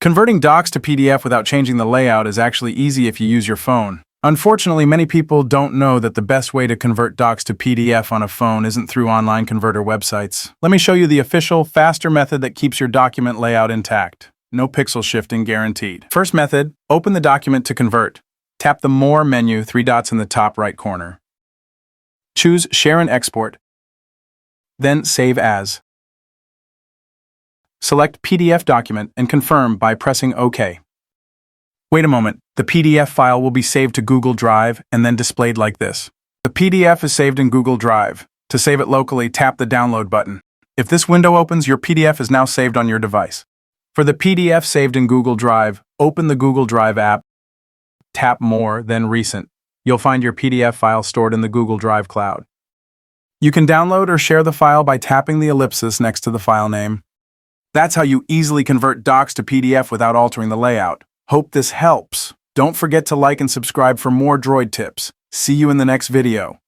Converting docs to PDF without changing the layout is actually easy if you use your phone. Unfortunately, many people don't know that the best way to convert docs to PDF on a phone isn't through online converter websites. Let me show you the official, faster method that keeps your document layout intact. No pixel shifting guaranteed. First method, open the document to convert. Tap the More menu, 3 dots in the top right corner. Choose Share and Export, then Save As. Select PDF document and confirm by pressing OK. Wait a moment, the PDF file will be saved to Google Drive and then displayed like this. The PDF is saved in Google Drive. To save it locally, tap the Download button. If this window opens, your PDF is now saved on your device. For the PDF saved in Google Drive, open the Google Drive app, tap More, then Recent. You'll find your PDF file stored in the Google Drive cloud. You can download or share the file by tapping the ellipsis next to the file name. That's how you easily convert docs to PDF without altering the layout. Hope this helps. Don't forget to like and subscribe for more Droid tips. See you in the next video.